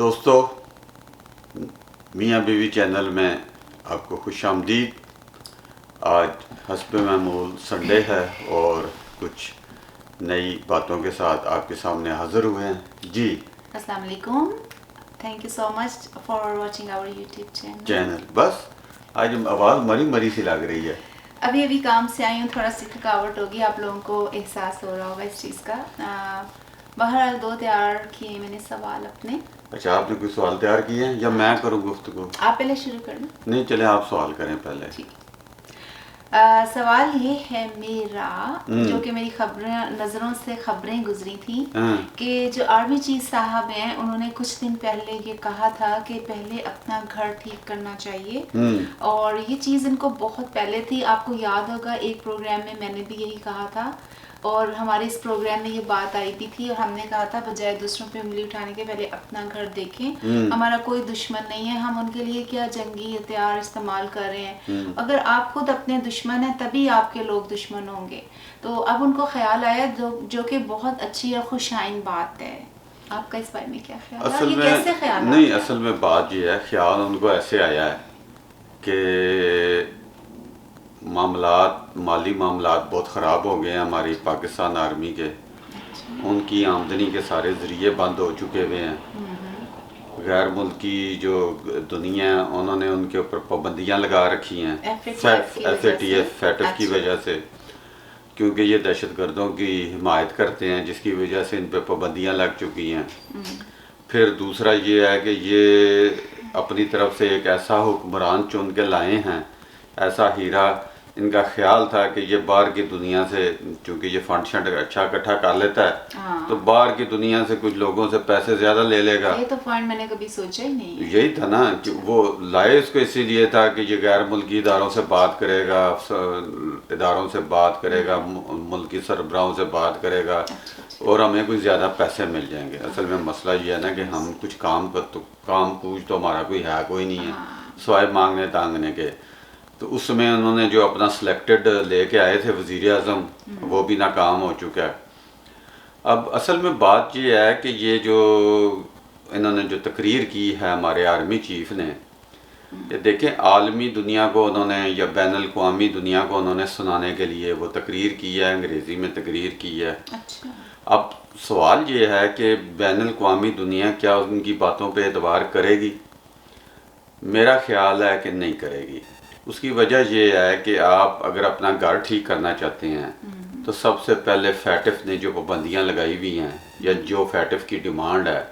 دوستو، میاں بیوی چینل میں آپ کو خوش آمدید۔ آج حسب معمول سنڈے ہے اور کچھ نئی باتوں کے ساتھ آپ کے سامنے حاضر ہوئے ہیں۔ جی السلام علیکم، thank you so much for watching our YouTube channel. بس آج آواز مری مری سی لگ رہی ہے۔ ابھی کام سے آئی ہوں، تھوڑا سی تھکاوٹ ہوگی، آپ لوگوں کو احساس ہو رہا ہوگا اس چیز کا۔ بہرحال دو تیار کیے میں نے سوال اپنے۔ اچھا، آپ نے کوئی سوال تیار کیے ہیں یا میں کروں گفتگو؟ آپ پہلے شروع کر لیں۔ نہیں، چلیں آپ سوال کریں پہلے۔ ٹھیک ہے۔ سوال یہ ہے میرا، جو کہ میری نظروں سے خبریں گزری تھیں کہ جو آرمی چیف صاحب ہیں انہوں نے کچھ دن پہلے یہ کہا تھا کہ پہلے اپنا گھر ٹھیک کرنا چاہیے، اور یہ چیز ان کو بہت پہلے تھی۔ آپ کو یاد ہوگا ایک پروگرام میں میں نے بھی یہی کہا تھا، اور ہمارے اس پروگرام میں یہ بات آئی بھی تھی، اور ہم نے کہا تھا بجائے دوسروں پہ انگلی اٹھانے کے پہلے اپنا گھر دیکھیں۔ ہمارا کوئی دشمن نہیں ہے، ہم ان کے لیے کیا جنگی ہتھیار استعمال کر رہے ہیں؟ اگر آپ خود اپنے دشمن ہیں تبھی آپ کے لوگ دشمن ہوں گے۔ تو اب ان کو خیال آیا، جو کہ بہت اچھی اور خوش آئند بات ہے۔ آپ کا اس بارے میں کیا خیال ہے؟ یہ کیسے خیال نہیں، اصل میں بات یہ ہے، خیال ان کو ایسے آیا ہے کہ مالی معاملات بہت خراب ہو گئے ہیں ہماری پاکستان آرمی کے۔ ان کی آمدنی کے سارے ذریعے بند ہو چکے ہوئے ہیں۔ غیر ملکی جو دنیا ہے انہوں نے ان کے اوپر پابندیاں لگا رکھی ہیں، FATF کی وجہ سے، کیونکہ یہ دہشت گردوں کی حمایت کرتے ہیں، جس کی وجہ سے ان پہ پابندیاں لگ چکی ہیں۔ پھر دوسرا یہ ہے کہ یہ اپنی طرف سے ایک ایسا حکمران چن کے لائے ہیں، ایسا ہیرا۔ ان کا خیال تھا کہ یہ باہر کی دنیا سے، چونکہ یہ فنڈ شنڈ اچھا اکٹھا کر لیتا ہے، تو باہر کی دنیا سے کچھ لوگوں سے پیسے زیادہ لے لے گا۔ یہ تو فنڈ میں نے کبھی سوچا ہی نہیں۔ یہی تھا نا کہ وہ لائے اس کو اسی لیے تھا کہ یہ غیر ملکی اداروں سے بات کرے گا، اداروں سے بات کرے گا، ملکی سربراہوں سے بات کرے گا، اور ہمیں کچھ زیادہ پیسے مل جائیں گے۔ اصل میں مسئلہ یہ ہے نا کہ ہم کچھ کام پوچھ تو ہمارا کوئی نہیں ہے سوائے مانگنے تانگنے کے۔ تو اس میں انہوں نے جو اپنا سلیکٹڈ لے کے آئے تھے وزیر اعظم، وہ بھی ناکام ہو چکا ہے۔ اب اصل میں بات یہ ہے کہ یہ جو انہوں نے جو تقریر کی ہے ہمارے آرمی چیف نے، یہ دیکھیں عالمی دنیا کو انہوں نے یا بین الاقوامی دنیا کو انہوں نے سنانے کے لیے وہ تقریر کی ہے، انگریزی میں تقریر کی ہے۔ اب سوال یہ ہے کہ بین الاقوامی دنیا کیا ان کی باتوں پہ اعتبار کرے گی؟ میرا خیال ہے کہ نہیں کرے گی۔ اس کی وجہ یہ ہے کہ آپ اگر اپنا گھر ٹھیک کرنا چاہتے ہیں تو سب سے پہلے FATF نے جو پابندیاں لگائی ہوئی ہیں، یا جو FATF کی ڈیمانڈ ہے،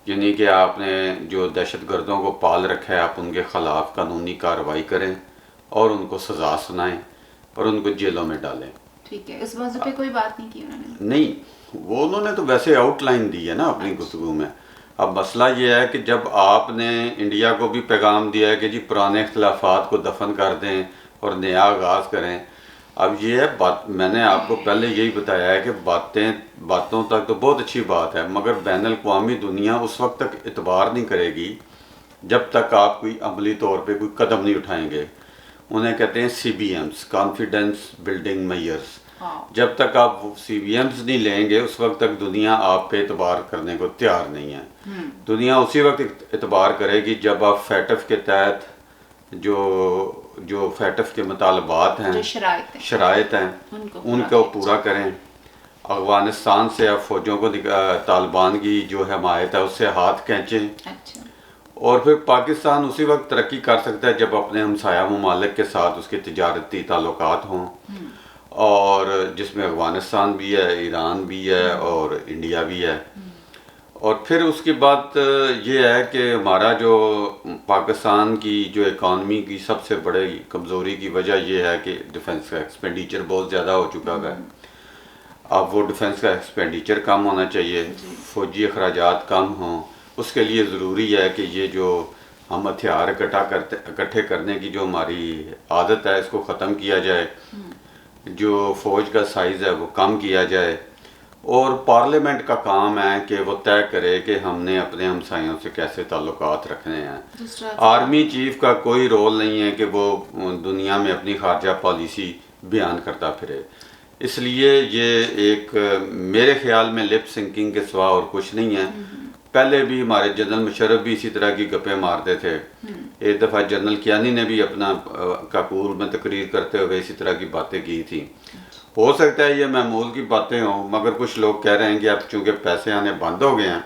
یعنی کہ آپ نے جو دہشت گردوں کو پال رکھا ہے، آپ ان کے خلاف قانونی کارروائی کریں اور ان کو سزا سنائیں اور ان کو جیلوں میں ڈالیں۔ ٹھیک ہے، اس موضوع پہ کوئی بات نہیں کی انہوں نے؟ نہیں، وہ انہوں نے تو ویسے آؤٹ لائن دی ہے نا اپنی گفتگو میں۔ اب مسئلہ یہ ہے کہ جب آپ نے انڈیا کو بھی پیغام دیا ہے کہ جی پرانے اختلافات کو دفن کر دیں اور نیا آغاز کریں، اب یہ ہے بات، میں نے آپ کو پہلے یہی بتایا ہے کہ باتوں تک تو بہت اچھی بات ہے، مگر بین الاقوامی دنیا اس وقت تک اعتبار نہیں کرے گی جب تک آپ کوئی عملی طور پہ کوئی قدم نہیں اٹھائیں گے۔ انہیں کہتے ہیں CBMs، کانفیڈنس بلڈنگ میئرز۔ جب تک آپ CBMs نہیں لیں گے اس وقت تک دنیا آپ پہ اعتبار کرنے کو تیار نہیں ہے۔ دنیا اسی وقت اعتبار کرے گی جب آپ FATF کے تحت جو FATF کے مطالبات ہیں، شرائط ہیں، ان کو پورا کریں۔ افغانستان سے اب فوجوں کو طالبان کی جو حمایت ہے اس سے ہاتھ کھینچیں، اور پھر پاکستان اسی وقت ترقی کر سکتا ہے جب اپنے ہمسایہ ممالک کے ساتھ اس کے تجارتی تعلقات ہوں، اور جس میں افغانستان بھی ہے، ایران بھی ہے اور انڈیا بھی ہے۔ اور پھر اس کے بعد یہ ہے کہ ہمارا جو پاکستان کی جو اکانومی کی سب سے بڑی کمزوری کی وجہ یہ ہے کہ ڈیفنس کا ایکسپینڈیچر بہت زیادہ ہو چکا ہے۔ اب وہ ڈیفنس کا ایکسپینڈیچر کم ہونا چاہیے، فوجی اخراجات کم ہوں۔ اس کے لیے ضروری ہے کہ یہ جو ہم ہتھیار اکٹھے کرنے کی جو ہماری عادت ہے اس کو ختم کیا جائے، جو فوج کا سائز ہے وہ کم کیا جائے، اور پارلیمنٹ کا کام ہے کہ وہ طے کرے کہ ہم نے اپنے ہمسایوں سے کیسے تعلقات رکھنے ہیں۔ آرمی چیف کا کوئی رول نہیں ہے کہ وہ دنیا میں اپنی خارجہ پالیسی بیان کرتا پھرے۔ اس لیے یہ ایک میرے خیال میں لپ سنکنگ کے سوا اور کچھ نہیں ہے۔ پہلے بھی ہمارے جنرل مشرف بھی اسی طرح کی گپیں مارتے تھے. ایک دفعہ جنرل کیانی نے بھی اپنا کاکول میں تقریر کرتے ہوئے اسی طرح کی باتیں کی تھیں. ہو سکتا ہے یہ معمول کی باتیں ہوں، مگر کچھ لوگ کہہ رہے ہیں کہ اب چونکہ پیسے آنے بند ہو گئے ہیں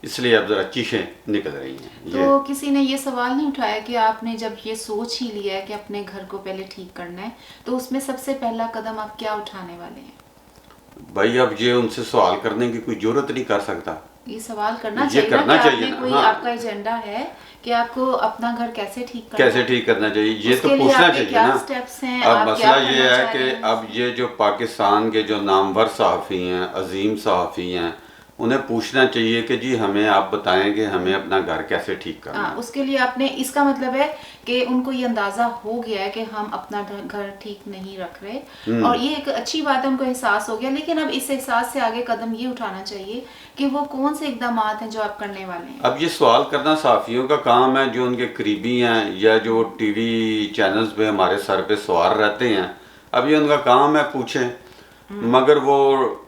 اس لیے اب ذرا چیخیں نکل رہی ہیں. تو کسی نے یہ سوال نہیں اٹھایا کہ آپ نے جب یہ سوچ ہی لیا ہے کہ اپنے گھر کو پہلے ٹھیک کرنا ہے تو اس میں سب سے پہلا قدم آپ کیا اٹھانے والے ہیں؟ بھائی اب یہ ان سے سوال کرنے کی کوئی ضرورت نہیں کر سکتا. یہ سوال کرنا چاہیے کہ آپ نے کوئی آپ کا ایجنڈا ہے کہ آپ کو اپنا گھر کیسے ٹھیک کرنا چاہیے، یہ تو پوچھنا چاہیے نا. اب مسئلہ یہ ہے کہ اب یہ جو پاکستان کے جو نامور صحافی ہیں، عظیم صحافی ہیں، انہیں پوچھنا چاہیے کہ جی ہمیں آپ بتائیں کہ ہمیں اپنا گھر کیسے ٹھیک کرنا ہے. اس کے لیے آپ نے، اس کا مطلب ہے کہ ان کو یہ اندازہ ہو گیا ہے کہ ہم اپنا گھر ٹھیک نہیں رکھ رہے، اور یہ ایک اچھی بات ہے، ان کو احساس ہو گیا. لیکن اب اس احساس سے آگے قدم یہ اٹھانا چاہیے کہ وہ کون سے اقدامات ہیں جو آپ کرنے والے ہیں. اب یہ سوال کرنا صحافیوں کا کام ہے جو ان کے قریبی ہیں یا جو ٹی وی چینلز پہ ہمارے سر پہ سوار رہتے ہیں. اب یہ ان کا کام ہے، پوچھیں، مگر وہ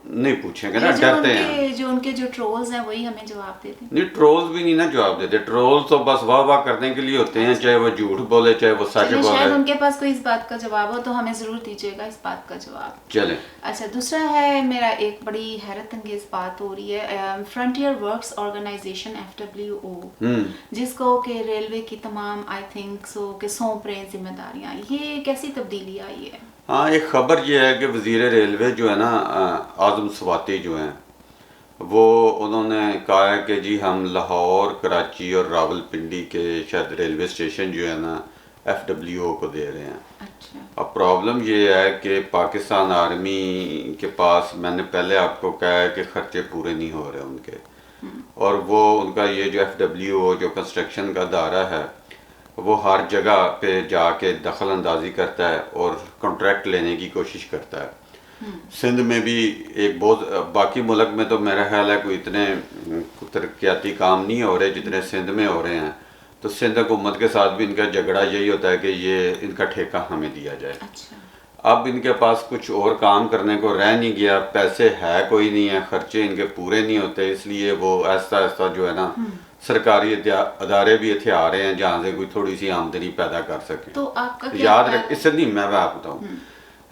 نہیں پوچھیں گے نا، ڈرتے ہیں. جو ان کے جو ٹرولز ہیں وہی ہمیں جواب دیتے ہیں. نہیں، ٹرولز بھی نہیں نا جواب دیتے. ٹرولز تو بس واہ واہ کرنے کے لیے ہوتے ہیں، چاہے وہ جھوٹ بولے چاہے وہ سچ بولے. شاید ان کے پاس کوئی اس بات کا جواب ہو تو ہمیں ضرور دیجیے گا اس بات کا جواب. چلیں. اچھا، دوسرا ہے میرا ایک بڑی حیرت انگیز بات ہو رہی ہے، فرنٹیئر ورکس آرگنائزیشن FWO، جس کو کہ ریلوے کی تمام آئی تھنک سو کہ سونپ رہے ہیں ذمہ داریاں. یہ کیسی تبدیلی آئی ہے؟ ہاں، ایک خبر یہ ہے کہ وزیر ریلوے جو ہے نا اعظم سواتی جو ہیں، وہ انہوں نے کہا ہے کہ جی ہم لاہور، کراچی اور راول پنڈی کے شاید ریلوے اسٹیشن جو ہے نا FWO کو دے رہے ہیں. اچھا. اب پرابلم یہ ہے کہ پاکستان آرمی کے پاس، میں نے پہلے آپ کو کہا ہے کہ خرچے پورے نہیں ہو رہے ان کے، اور وہ ان کا یہ جو FWO جو کنسٹرکشن کا ادارہ ہے وہ ہر جگہ پہ جا کے دخل اندازی کرتا ہے اور کنٹریکٹ لینے کی کوشش کرتا ہے. سندھ میں بھی ایک بہت، باقی ملک میں تو میرا خیال ہے کوئی اتنے ترقیاتی کام نہیں ہو رہے جتنے سندھ میں ہو رہے ہیں. تو سندھ حکومت کے ساتھ بھی ان کا جھگڑا یہی ہوتا ہے کہ یہ ان کا ٹھیکہ ہمیں دیا جائے. اب ان کے پاس کچھ اور کام کرنے کو رہ نہیں گیا، پیسے ہے کوئی نہیں ہے، خرچے ان کے پورے نہیں ہوتے، اس لیے وہ آہستہ آہستہ جو ہے نا سرکاری ادارے بھی اتنے آ رہے ہیں جہاں سے کوئی تھوڑی سی آمدنی پیدا کر سکیں. تو آپ کا یاد رکھ، اس سے نہیں، میں آپ بتاؤں،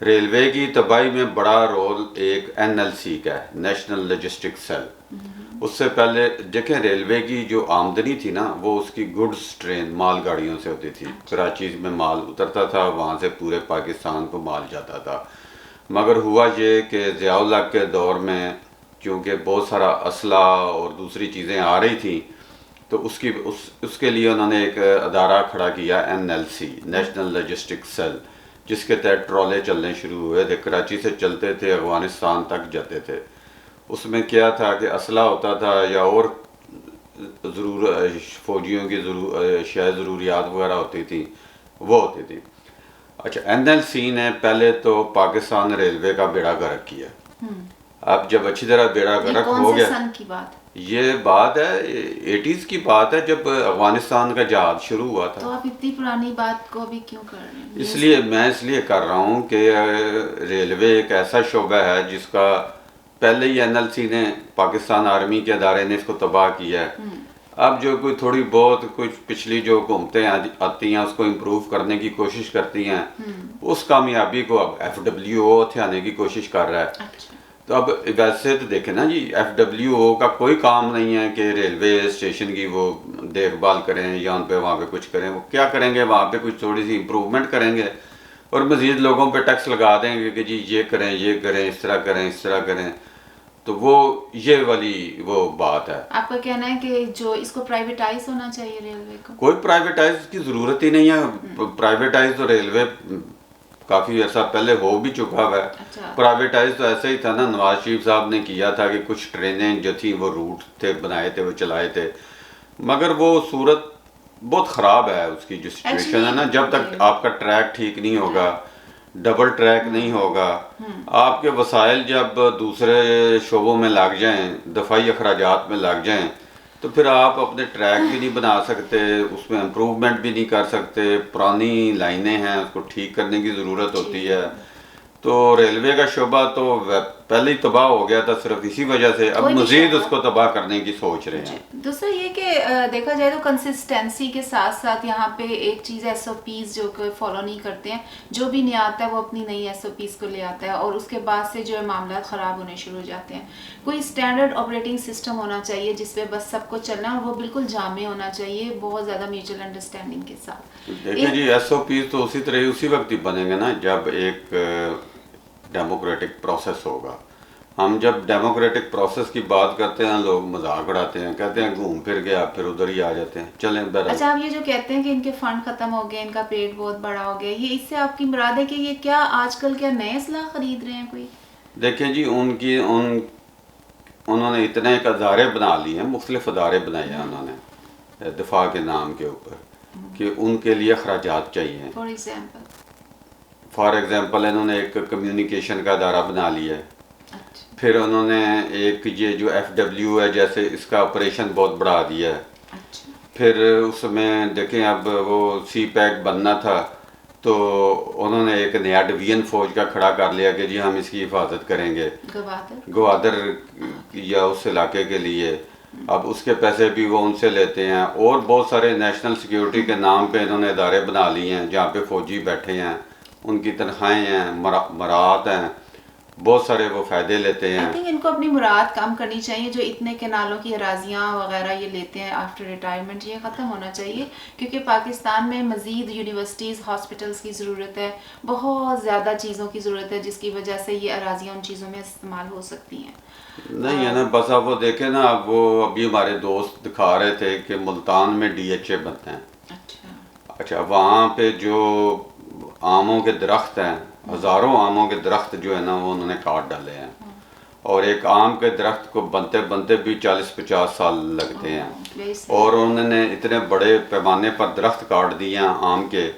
ریلوے کی تباہی میں بڑا رول ایک NLC کا ہے، نیشنل لاجسٹک سیل. اس سے پہلے دیکھیں ریلوے کی جو آمدنی تھی نا وہ اس کی گڈز ٹرین مال گاڑیوں سے ہوتی تھی. کراچی میں مال اترتا تھا، وہاں سے پورے پاکستان کو مال جاتا تھا. مگر ہوا یہ کہ ضیاء الحق کے دور میں کیونکہ بہت سارا اسلحہ اور دوسری چیزیں آ رہی تھیں تو اس کے لیے انہوں نے ایک ادارہ کھڑا کیا، NLC، نیشنل لاجسٹک سیل، جس کے تحت ٹرولے چلنے شروع ہوئے تھے. کراچی سے چلتے تھے، افغانستان تک جاتے تھے. اس میں کیا تھا کہ اسلحہ ہوتا تھا یا اور فوجیوں کی اشیاء ضروریات وغیرہ ہوتی تھی، وہ ہوتی تھی. اچھا، NLC نے پہلے تو پاکستان ریلوے کا بیڑا غرق کیا. اب جب اچھی طرح بیڑا غرق ہو گیا، سن کی بات؟ یہ بات ہے 80s کی بات ہے، جب افغانستان کا جہاد شروع ہوا تھا. تو آپ اتنی پرانی بات کو ابھی کیوں کر رہے ہیں؟ اس لیے کر رہا ہوں کہ ریلوے ایک ایسا شعبہ ہے جس کا پہلے ہی NLC نے، پاکستان آرمی کے ادارے نے اس کو تباہ کیا ہے. اب جو کوئی تھوڑی بہت کچھ پچھلی جو حکومتیں آتی ہیں اس کو امپروو کرنے کی کوشش کرتی ہیں، اس کامیابی کو اب FWO ہتھیانے کی کوشش کر رہا ہے. تو اب ویسے تو دیکھیں نا جی، FWO کا کوئی کام نہیں ہے کہ ریلوے اسٹیشن کی وہ دیکھ بھال کریں یا ان پہ وہاں پہ کچھ کریں. وہ کیا کریں گے؟ وہاں پہ کچھ تھوڑی سی امپروومنٹ کریں گے اور مزید لوگوں پہ ٹیکس لگا دیں گے کہ جی یہ کریں، اس طرح کریں. تو وہ یہ والی وہ بات ہے. آپ کا کہنا ہے کہ جو اس کو پرائیویٹائز ہونا چاہیے ریلوے کو؟ کوئی پرائیویٹائز کی ضرورت ہی نہیں ہے. پرائیویٹائز تو ریلوے کافی عرصہ پہلے ہو بھی چکا ہوا ہے. پرائیویٹائز تو ایسے ہی تھا نا، نواز شریف صاحب نے کیا تھا کہ کچھ ٹرینیں جو تھیں وہ روٹ تھے بنائے تھے، وہ چلائے تھے. مگر وہ صورت بہت خراب ہے اس کی جو سچویشن ہے نا. جب تک آپ کا ٹریک ٹھیک نہیں ہوگا، ڈبل ٹریک نہیں ہوگا، آپ کے وسائل جب دوسرے شعبوں میں لگ جائیں، دفاعی اخراجات میں لگ جائیں، تو پھر آپ اپنے ٹریک بھی نہیں بنا سکتے، اس میں امپروومنٹ بھی نہیں کر سکتے. پرانی لائنیں ہیں، اس کو ٹھیک کرنے کی ضرورت ہوتی ہے. تو ریلوے کا شعبہ تو پہلے ہی تباہ ہو گیا تھا صرف اسی وجہ سے، اب مزید اس کو تباہ کرنے کی سوچ رہے ہیں۔ دوسرا یہ کہ دیکھا جائے تو کنسسٹنسی کے ساتھ ساتھ یہاں پہ ایک چیز ایس او پیز جو کہ فالو نہیں کرتے ہیں، جو بھی نہیں آتا ہے وہ اپنی نئی ایس او پیز کو لے آتا ہے اور اس کے بعد سے جو ہے معاملات خراب ہونے شروع ہو جاتے ہیں۔ کوئی اسٹینڈرڈ آپریٹنگ سسٹم ہونا چاہیے جس پہ بس سب کو چلنا ہے، اور وہ بالکل جامع ہونا چاہیے، بہت زیادہ میوچل انڈرسٹینڈنگ کے ساتھ۔ دیکھیں جی ایس او پیز تو اسی وقت ہی بنے گا نا جب ایک ڈیموکریٹک پروسیس ہوگا۔ ہم جب ڈیموکریٹک پروسیس کی بات کرتے ہیں لوگ مذاق اڑاتے ہیں، کہتے ہیں گھوم پھر گیا، پھر ادھر ہی آ جاتے ہیں۔ چلیں اچھا، آپ یہ جو کہتے ہیں کہ ان کے فنڈ ختم ہو گئے، ان کا پیٹ بہت بڑا ہو گیا، یہ اس سے آپ کی مراد ہے کہ یہ کیا آج کل کیا نئے اسلحہ خرید رہے ہیں کوئی؟ دیکھیں جی انہوں نے اتنے ایک ادارے بنا لیے ہیں، مختلف ادارے بنائے ہیں انہوں نے دفاع کے نام کے اوپر، کہ ان کے لیے اخراجات چاہیے۔ فار ایگزامپل انہوں نے ایک کمیونیکیشن کا ادارہ بنا لیا ہے، پھر انہوں نے ایک یہ جو ایف ڈبلیو ہے جیسے اس کا آپریشن بہت بڑھا دیا ہے۔ پھر اس میں دیکھیں اب وہ سی پیک بننا تھا تو انہوں نے ایک نیا ڈویژن فوج کا کھڑا کر لیا کہ جی ہم اس کی حفاظت کریں گے گوادر یا اس علاقے کے لیے۔ اب اس کے پیسے بھی وہ ان سے لیتے ہیں، اور بہت سارے نیشنل سیکیورٹی کے نام پہ انہوں نے ادارے بنا لیے ہیں جہاں پہ فوجی بیٹھے ہیں، ان کی تنخواہیں ہیں، مراعات ہیں، بہت سارے وہ فائدے لیتے ہیں۔ I think ان کو اپنی مراد کم کرنی چاہیے، جو اتنے کنالوں کی اراضیاں وغیرہ یہ لیتے ہیں آفٹر ریٹائرمنٹ، یہ ختم ہونا چاہیے، کیونکہ پاکستان میں مزید یونیورسٹیز، ہاسپٹلس کی ضرورت ہے، بہت زیادہ چیزوں کی ضرورت ہے جس کی وجہ سے یہ اراضیاں ان چیزوں میں استعمال ہو سکتی ہیں۔ نہیں ہے نا، بس اب وہ دیکھیں نا، اب وہ ابھی ہمارے دوست دکھا رہے تھے کہ ملتان میں ڈی ایچ اے بنتے ہیں۔ اچھا، وہاں پہ جو آموں کے درخت ہیں، ہزاروں آموں کے درخت جو ہے نا وہ انہوں نے کاٹ ڈالے ہیں، اور ایک آم کے درخت کو بنتے بنتے بھی 40-50 سال لگتے ہیں، اور انہوں نے اتنے بڑے پیمانے پر درخت کاٹ دیے ہیں آم کے،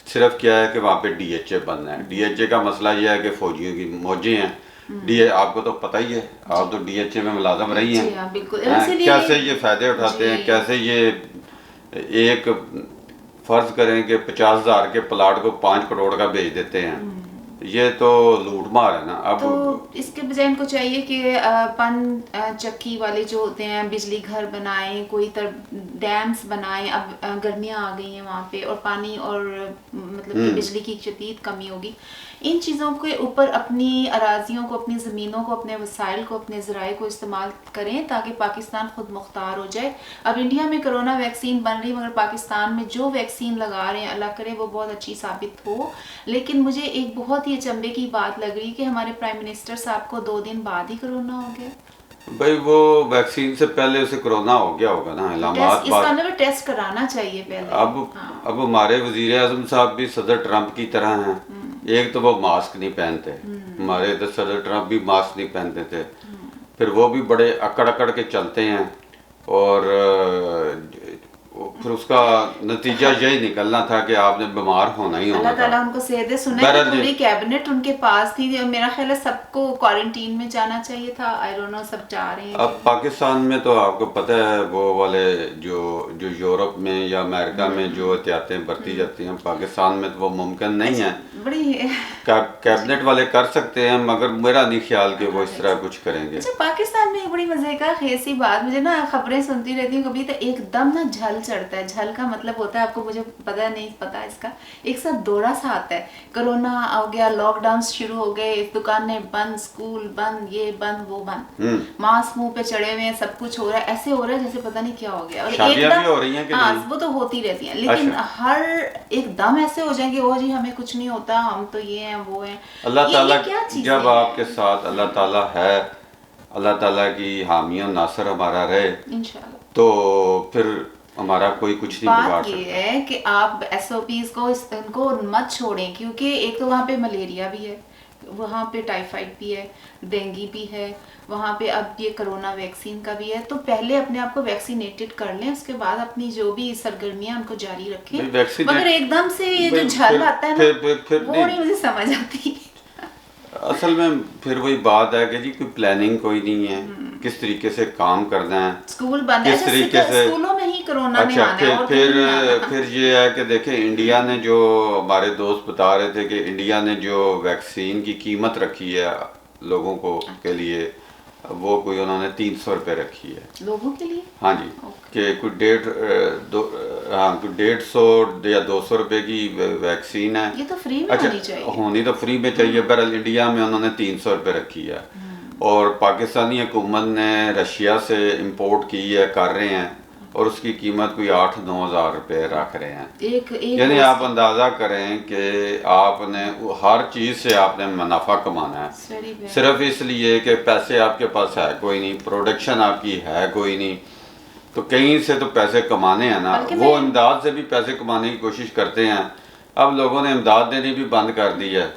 صرف کیا ہے کہ وہاں پہ ڈی ایچ اے بننا ہے۔ ڈی ایچ اے کا مسئلہ یہ ہے کہ فوجیوں کی موجیں ہیں، آپ کو تو پتہ ہی ہے، آپ تو ڈی ایچ اے میں ملازم رہی ہیں، کیسے یہ فائدے اٹھاتے ہیں، کیسے یہ ایک فرض کریں کہ 50,000 کے پلاٹ کو 5 کروڑ کا بیچ دیتے ہیں، یہ تو لوٹ مار ہے نا۔ اب تو اس کے بجائے ان کو چاہیے کہ پن چکی والے جو ہوتے ہیں بجلی گھر بنائیں، کوئی ڈیمز بنائیں۔ اب گرمیاں آ گئی ہیں وہاں پہ، اور پانی اور مطلب کہ بجلی کی شدید کمی ہوگی، ان چیزوں کے اوپر اپنی اراضیوں کو، اپنی زمینوں کو، اپنے وسائل کو، اپنے ذرائع کو استعمال کریں تاکہ پاکستان خود مختار ہو جائے۔ اب انڈیا میں کرونا ویکسین بن رہی، مگر پاکستان میں جو ویکسین لگا رہے ہیں اللہ کرے وہ بہت اچھی ثابت ہو، لیکن مجھے ایک بہت ہی اچنبے کی بات لگ رہی کہ ہمارے پرائم منسٹر صاحب کو 2 دن بعد ہی کرونا ہو گیا۔ بھائی وہ ویکسین سے پہلے اسے کرونا ہو گیا ہوگا نا، علامات اس کا نہ ٹیسٹ کرانا چاہیے پہلے۔ اب ہمارے وزیر اعظم صاحب بھی صدر ٹرمپ کی طرح ہیں، ایک تو وہ ماسک نہیں پہنتے، ہمارے ادھر صدر ٹرمپ بھی ماسک نہیں پہنتے تھے، پھر وہ بھی بڑے اکڑ اکڑ کے چلتے ہیں، اور پھر اس کا نتیجہ یہی نکلنا تھا کہ آپ نے بیمار ہونا ہی ہونا تھا۔ اللہ تعالیٰ ان کو صحت سنے کہ پوری کیبنٹ ان کے پاس تھی، میرا خیال ہے سب کو کوارنٹین میں جانا چاہیے تھا، آئی ڈونٹ نو سب جا رہے ہیں۔ اب پاکستان میں تو آپ کو پتہ ہے وہ والے جو یورپ میں یا امریکہ میں جو احتیاطیں برتی جاتی ہیں، پاکستان میں تو وہ ممکن نہیں ہے۔ بڑی کیبنٹ والے کر سکتے ہیں، مگر میرا نہیں خیال کہ وہ اس طرح کچھ کریں گے۔ اچھا، پاکستان میں ایک بڑی مزے کا خیز سی بات، مجھے نا خبریں سنتی رہتی ہوں، کبھی تو ایک دم نا جھل چڑھتا ہے۔ جھل کا مطلب ہوتا ہے، آپ کو مجھے پتہ نہیں پتا اس کا، ایک ساتھ دورہ سا آتا ہے، کرونا ہو گیا، لاک ڈاؤن شروع ہو گئے، دکانیں بند، اسکول بند، یہ بند وہ بند، ماسک منہ پہ چڑھے ہوئے ہیں، سب کچھ ہو رہا ہے، ایسے ہو رہا ہے جیسے پتہ نہیں کیا ہو گیا، اور ایک دم ہاں وہ تو ہوتی رہتی ہیں، لیکن ہر ایک دم ایسے ہو جائیں گے وہ جی ہمیں کچھ نہیں ہوتا، ہم تو یہ ہیں وہ ہیں۔ اللہ تعالیٰ جب آپ کے ساتھ اللہ تعالیٰ ہے، اللہ تعالیٰ کی حامی و ناصر ہمارا رہے انشاءاللہ، تو پھر ہمارا کوئی کچھ نہیں بگاڑ سکتا۔ بات یہ ہے کہ آپ ایس او پیز کو ان کو مت چھوڑیں، کیونکہ ایک تو وہاں پہ ملیریا بھی ہے، وہاں پہ ٹائیفائڈ بھی ہے، ڈینگی بھی ہے، وہاں پہ اب یہ کرونا ویکسین کا بھی ہے، تو پہلے اپنے آپ کو ویکسینیٹڈ کر لیں، اس کے بعد اپنی جو بھی سرگرمیاں ان کو جاری رکھیں، مگر ایک دم سے یہ جو جھل آتا ہے نا وہ نہیں مجھے سمجھ آتی۔ اصل میں پھر وہی بات ہے کہ جی کوئی پلاننگ کوئی نہیں ہے، کس طریقے سے کام کرنا ہے، اسکول بند ہے، کس طریقے سے اسکولوں میں ہی کرونا نے آنا ہے، اور پھر یہ ہے کہ دیکھیں انڈیا نے جو ہمارے دوست بتا رہے تھے کہ انڈیا نے جو ویکسین کی قیمت رکھی ہے لوگوں کو کے لیے وہ کوئی انہوں نے 300 روپے رکھی ہے لوگوں کے لیے. ہاں جی کہ کوئی 150 یا 200 روپے کی ویکسین ہے. یہ تو فری میں ہونی چاہیے. ہونی تو فری میں چاہیے. بہرحال انڈیا میں انہوں نے 300 روپے رکھی ہے اور پاکستانی حکومت نے رشیا سے امپورٹ کی ہے, کر رہے ہیں, اور اس کی قیمت کوئی 8-9 ہزار روپے رکھ رہے ہیں. یعنی آپ اندازہ کریں کہ آپ نے ہر چیز سے آپ نے منافع کمانا ہے, صرف اس لیے کہ پیسے آپ کے پاس ہے کوئی نہیں, پروڈکشن آپ کی ہے کوئی نہیں, تو کہیں سے تو پیسے کمانے ہیں نا. وہ امداد سے بھی پیسے کمانے کی کوشش کرتے ہیں. اب لوگوں نے امداد دینی بھی بند کر دی ہے,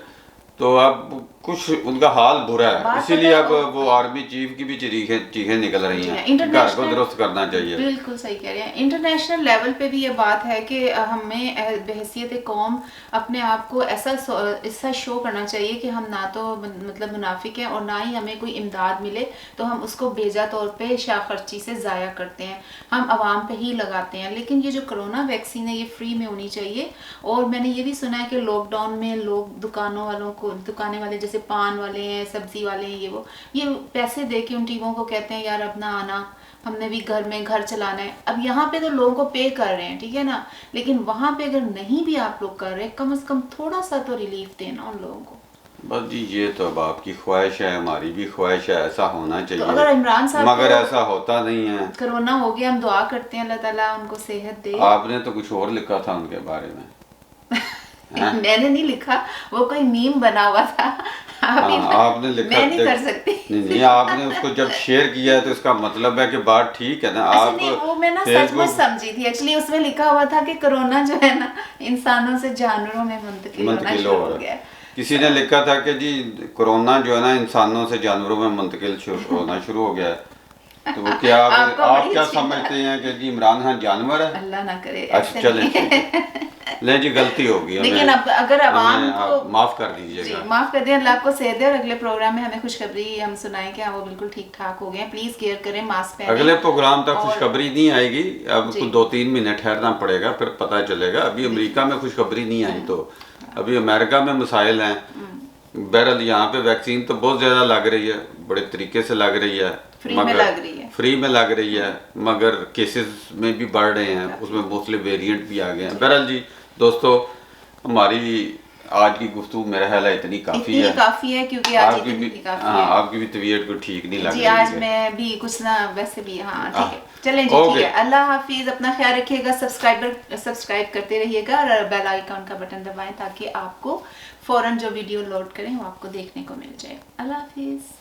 تو اب کچھ ان کا حال برا ہے, اسی لیے اب وہ آرمی چیف کی بھی چیخیں نکل رہی ہیں, گھر کو درست کرنا چاہیے. بالکل صحیح کہہ رہے ہیں. انٹرنیشنل لیول پہ بھی یہ بات ہے کہ ہمیں بحیثیت قوم اپنے آپ کو ایسا شو کرنا چاہیے کہ ہم نہ تو مطلب منافق ہیں اور نہ ہی ہمیں کوئی امداد ملے تو ہم اس کو بیجا طور پہ شاہ خرچی سے ضائع کرتے ہیں, ہم عوام پہ ہی لگاتے ہیں. لیکن یہ جو کرونا ویکسین ہے یہ فری میں ہونی چاہیے. اور میں نے یہ بھی سنا ہے کہ لاک ڈاؤن میں لوگ دکانے والے جیسے پان والے ہیں, سبزی والے ہیں, یہ پیسے دے کے ان ٹیموں کو کہتے ہیں یار اب نہ آنا, ہم نے بھی گھر چلانا ہے. اب یہاں پہ تو لوگوں کو پے کر رہے ہیں, ٹھیک ہے نا, لیکن وہاں پہ اگر نہیں بھی آپ لوگ کر رہے, کم از کم تھوڑا سا تو ریلیف دینا ان لوگوں کو. بس جی یہ تو اب آپ کی خواہش ہے, ہماری بھی خواہش ہے, ایسا ہونا چاہیے, اگر عمران صاحب مگر ایسا ہوتا نہیں ہے. کرونا ہو گیا, ہم دعا کرتے ہیں اللہ تعالیٰ ان کو صحت دے. آپ نے تو کچھ اور لکھا تھا ان کے بارے میں. میں نے نہیں لکھا, وہ کوئی میم بنا ہوا تھا. آپ نے لکھا, میں نہیں کر سکتی. نہیں, آپ نے اس کو جب شیئر کیا ہے تو اس کا مطلب ہے کہ بات ٹھیک ہے نا. آپ وہ میں نا سچ مچ سمجھی تھی ایکچولی. اس میں لکھا ہوا تھا کہ کرونا جو ہے نا انسانوں سے جانوروں میں منتقل ہونا شروع ہو گیا. کسی نے لکھا تھا کہ جی کرونا جو ہے نا انسانوں سے جانوروں میں منتقل ہونا شروع ہو گیا ہے. تو وہ کیا آپ کیا سمجھتے ہیں کہ جی عمران خان جانور ہے؟ اللہ نہ کرے. اچھا چلیں لیں جی, غلطی ہوگی, لیکن اگر عوام کو معاف کر دیجیے گا. معاف کر دیں, اللہ آپ کو صحت دے, اور اگلے پروگرام میں ہمیں خوشخبری ہم سنائیں کہ وہ بالکل ٹھیک ٹھاک ہو گئے ہیں. پلیز کیئر کریں, ماسک پہنیں. اگلے پروگرام تک خوشخبری نہیں آئے گی, اب 2-3 مہینے ٹھہرنا پڑے گا, پھر پتہ چلے گا. ابھی امریکہ میں خوشخبری نہیں آئی, تو ابھی امریکہ میں مسائل ہیں. بہرحال یہاں پہ ویکسین تو بہت زیادہ لگ رہی ہے, بڑے طریقے سے لگ رہی ہے, فری میں لگ رہی ہے, مگر کیسز میں بھی بڑھ رہے ہیں, اس میں موسٹلی ویریئنٹ بھی آ گئے ہیں. بہرحال جی دوستو, ہماری آج کی گفتگو میرا خیال ہے اتنی کافی ہے کیونکہ آج آپ کی بھی طبیعت کو ٹھیک نہیں لگ رہی ہے. آج میں بھی کچھ نہ ویسے بھی ٹھیک ہے. چلیں جی ٹھیک ہے, اللہ حافظ, اپنا خیال رکھیے گا, سبسکرائب کرتے رہیے گا, اور بیل آئیکن کا بٹن دبائیں تاکہ آپ کو فوراً جو ویڈیو لوڈ کریں وہ آپ کو دیکھنے کو مل جائے. اللہ حافظ.